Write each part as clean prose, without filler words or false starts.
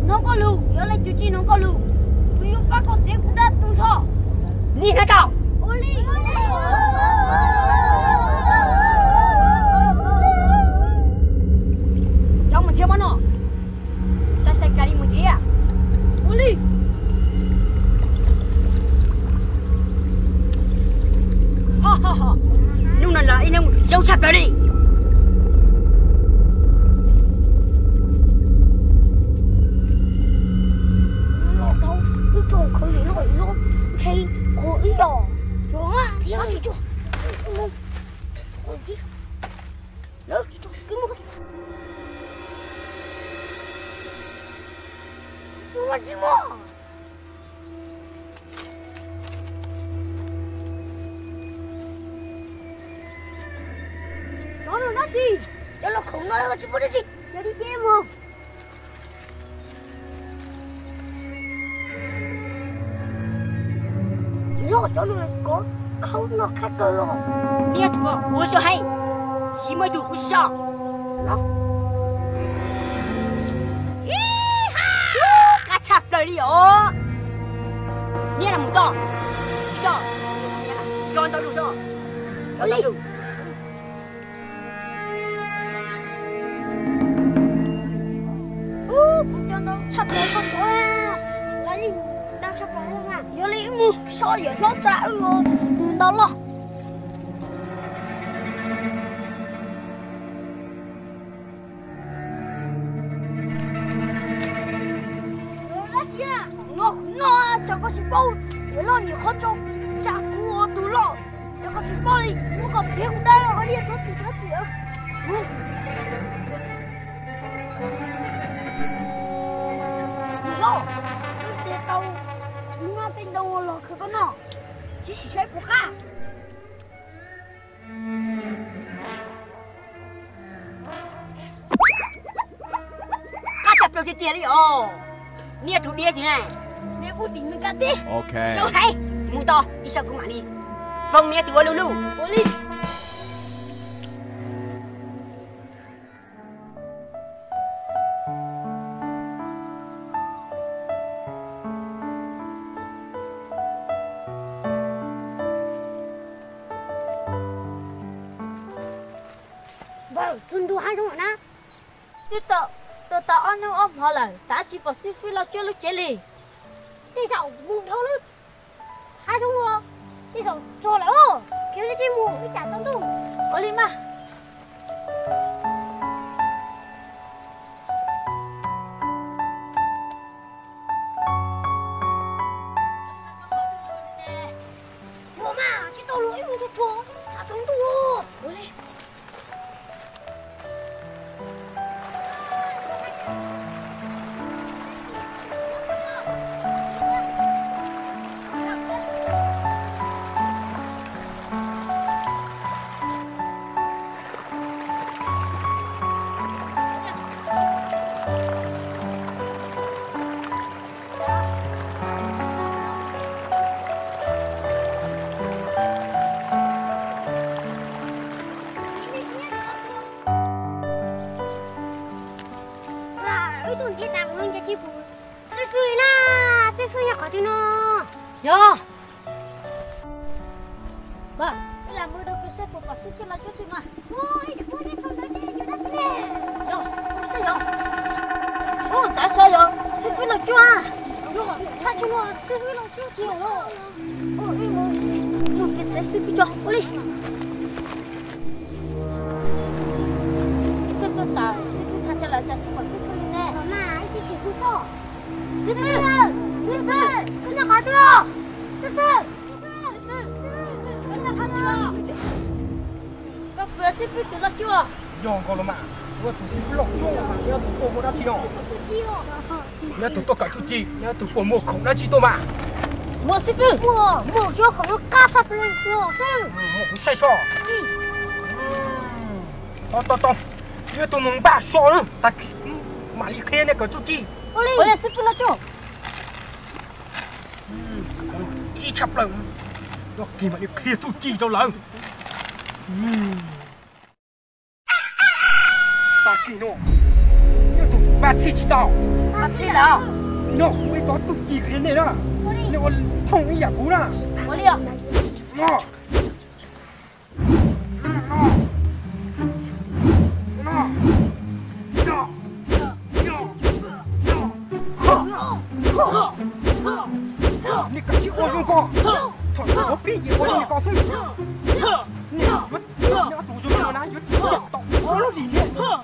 nó có lù nhớ lại chú chi nó có lù bây giờ bác con sẽ cũng đã tung thọ nhìn hả cháu Oli cháu mình chưa bao nó sai cái đi mình thế à Oli ha nhưng là anh em dâu chặt rồi đi đâu cứ trồng khơi nổi luôn chơi khối đỏ xuống à thì nó chỉ chuột khối gì nó chỉ chuột cái mũi chuột là gì mà nó gì cho nó không nói mà chỉ muốn gì nó đi chơi mà nó cho nó có không nó khác cơ rồi nè tụi ôi sao hay xí mới tụi cũng sao nó cá chập đời đi ó nè là một to sao cho tao đủ sao cho tao đủ cho nó chập lấy con chó là gì đang chập lấy không à giờ lấy mua sao vậy nó trả rồi từ đó lo nó cho con chim bao để lo nhiều khó trông trả cua từ lo cho con chim bao đi mua còn thiếu cũng đây rồi đi thoát gì lo cái tàu nó bên đâu là cái con nó chỉ chơi của cá cá chập đầu tiền đi ó nè tụi đĩa thế này nè bút tính mình cắt đi Ok. sao hay mua to đi sao cũng mà đi phong nè tụi lu Oli Tuần đủ hai trong hả? Tiếp tục, tao ăn nhau ôm họ lại, đã chỉ bảo xin phi lo chơi lúc chơi lì. Đi dạo buồn đâu nữa. Hai trong mùa, đi dạo trò lại ô, kéo lên trên mùa cái chả tao tu. Ở đi mà. Mùa mà, chỉ tao lỗi mùa trò, chả trong tu. Ở đi. Dạ. Bà, cái làm mưa đâu cái xe của bà xích cho lại cái gì mà. Ôi, đừng có đi xong tới đây, cho nó thế nè. Dạ, sao vậy? Ồ, tại sao vậy? Xích phi là chua à? Rồi, thay cho nó, xích phi là chua chiều rồi. Ôi, rồi cái xe xích phi cho, ôi đi. Cái tên ta, xích phi thay cho lại cho bà xích phi nè. Mà, anh chỉ xích phi cho. Xích phi, cái nhà khá chưa? Xích phi. Các vừa xích phi từ là chưa? Dòng còn là mà, tôi tụi xích lọc chung mà, nhớ tụi cô mua đá chi nó. Nhớ tụi tôi cả tụi chi, nhớ tụi cô mua khổng đá chi tôi mà. Mua xích phi. Mua cho khổng nó cá sắp lên rồi chứ. Mua cũng say so. To, nhớ tụi mong ba so nữa, ta mà đi khen này cả tụi chi. Ôi xích phi là chưa? Đi chập lần. Đó kì mà đi khen tụi chi cho lần. Ba kỳ nó, nhớ tụi ba chi chỉ tao, 他死了。喏，我到都几个人来了，那我痛一下哭了。我哩啊，喏，你赶紧我用光，我毕业我用你告诉你，你读书我拿有几个刀，我了里面，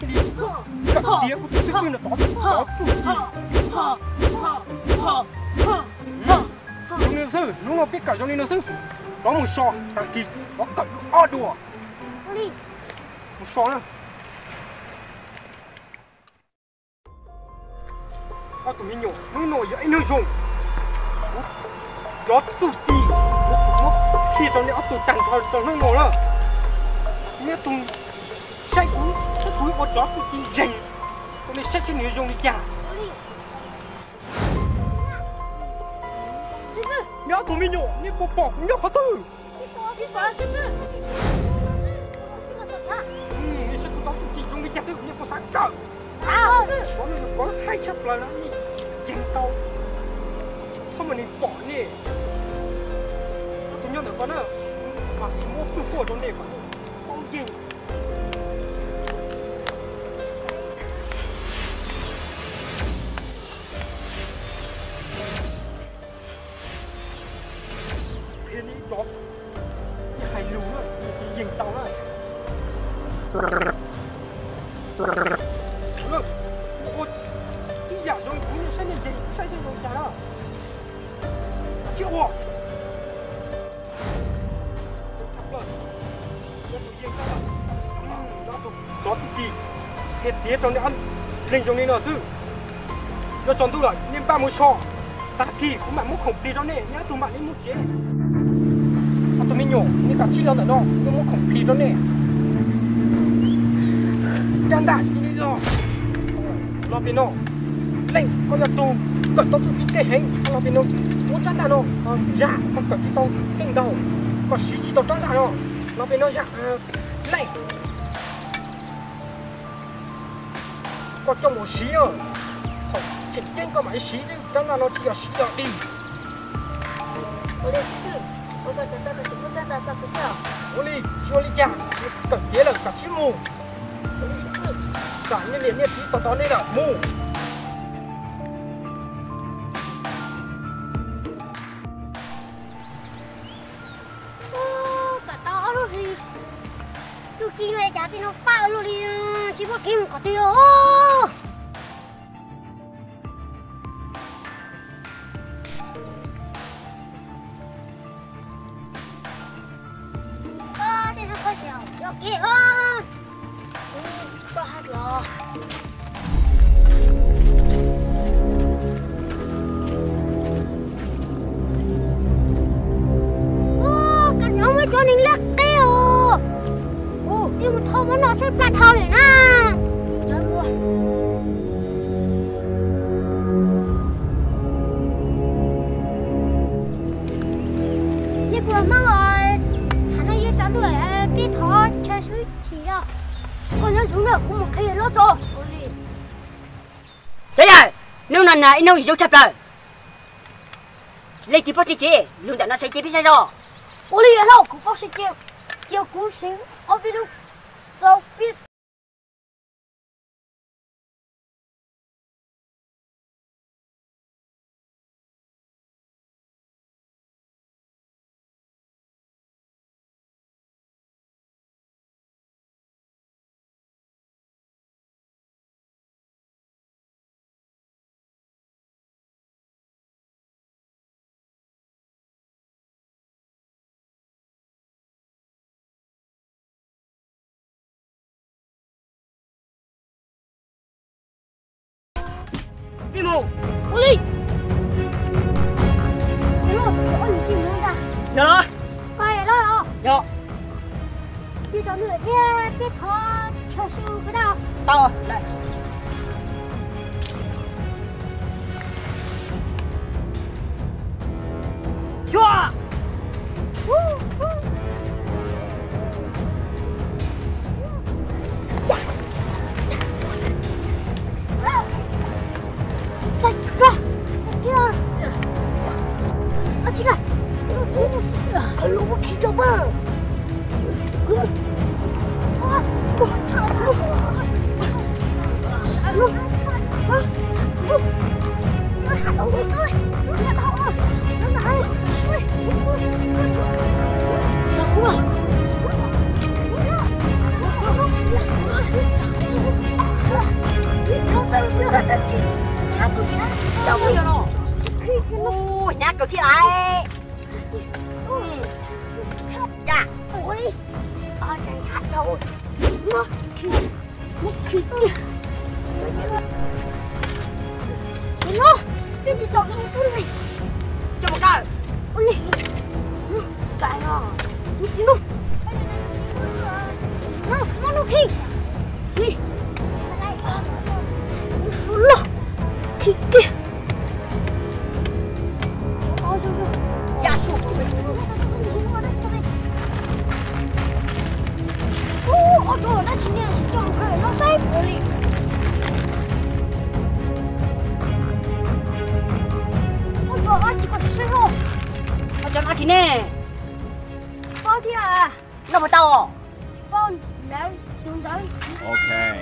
你干爹我最会的刀刀主意。兄弟师，侬老别搞兄弟师，帮我烧，赶紧，我搞二多，我烧了。我都没有，侬也一能用。我自己，我贴着你我都单头到那我了，你都晒骨，晒骨我找自己人，我你晒起你用的家。你要都没有，你不保，你要好走。你说这是？这个是啥？你是不找自己用的家，你不啥搞？啊！我们光害吃不了你引导，他们的保呢？同样的话呢，啊，我复活中那个光阴。骗你做，你还รู้了，你引导了。我一眼中不是3年前3年中家了，救我！差了，我不应该了，那就找自己，别中的安，另中的那是，要中到了，你把我烧，打气，我买木孔别着呢，你还多买你木节，我都没用，你搞气了的喏，你木孔别着呢，干的，你这。老边喏，嘞，我要做，个都做一点黑，老边喏，我长大喏，呀，我个知道领导，个实际都长大喏，老边喏呀，嘞，我做冇事哦，好，前天个买事的，长大喏只要事了的。我哩是，我个长大的什么长大咋不叫？我哩说你讲，你个别人个起木。我哩是。cả những điểm nhất trí tỏ đây là mù cả đó luôn thì tôi chỉ về trả tiền nó phá luôn đi chỉ có kiếm có tiêu thì nó có dẻo cho kia có hát rồi cả nhóm mới cho nên lắc tiêu nhưng mà thôi nó sẽ plạt thôi để na trời ơi nhưng vừa mang rồi thằng này yêu cháu tuổi biết thôi chơi suối chỉ đâu con nhớ chúng được cũng một khi nó cho thế à nếu là này nếu yêu chập rồi lấy thì bao nhiêu chị luôn đã nó sẽ chế biết sao rồi ôi đi đâu cũng có sẽ chiều cú xíu ở bên đâu sao biết đi mù ôi đi cái lỗ chỉ có những chim nữa ra giờ đó quay đó hả giờ đi cho người biết thôi chờ siêu cái đâu tao lại chưa chị đâu có gì đâu ô nhát cầu thi lại dạ ôi ở đây hát đâu nó cái gì tao không tôi này cho một cái ôi cái nó nó khi đi lo kia ya su ô đồ nó chỉ nghe chỉ cho một cái nó xếp ôi đồ nó chỉ có xếp thôi cho nó chỉ nè bao nhiêu à nó bao tao con đấy chúng tới Okay.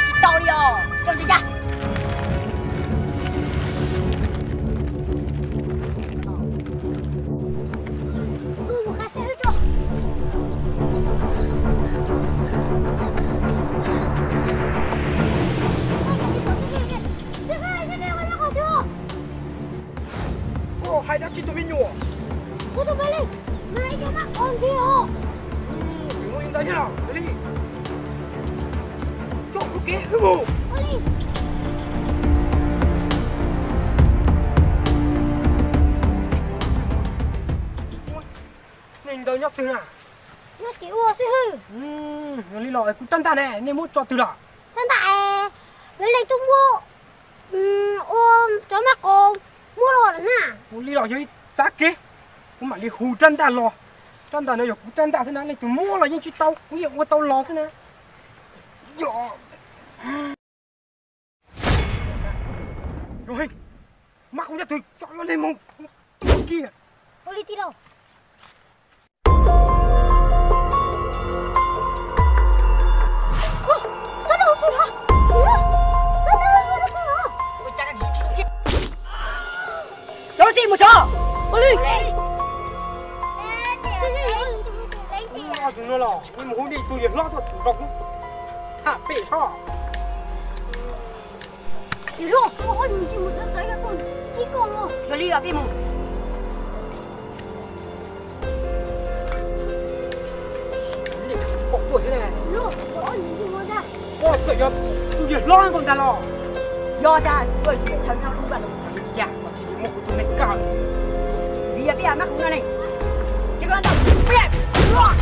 chỉ tao đi à cho chị ra một cái xe cho Cô hay đã chỉ tụi mình nhủ. cô tụi bay đi mai cho các con đi hả Đừng có yên đấy nào, đi. Cho cô kia cái mù. đi Nên đâu nhóc từ nào. nó chỉ ua xe hư Lý lọ cũng tân ta nè, nên muốn cho từ nào. thân tại với lại tung mua ôm cho mắt con mua đồ đó nè Lý lọ dưới giá kế. Cũng mà đi hù chân ta lò. Chân ta này cũng chân ta thế nào này, tụi mua là những chiếc tàu, cũng như qua tàu lò thế nào. Rồi, mắt không ra từ cho nó lên mông kia. cô đi đâu sao đâu tôi hả sao đâu tôi hả ôi chắc là gì cho tìm một chỗ cô đi Chúng nó lò, nhưng mà hôm đi tôi liền lo thôi, rộng thả bể cho. đi rồi ôi mình chỉ một cái con chỉ con rồi cho đi ở bên mù Bỏ tuổi thế này. rồi ôi mình chỉ một ra Ôi, trời ơi, tôi liền lo con ta lò. do ra bởi vì thằng nào đúng là Dạ, mà chỉ một của tôi này cao. vì bây giờ mắc cũng này chỉ có đâu biết lo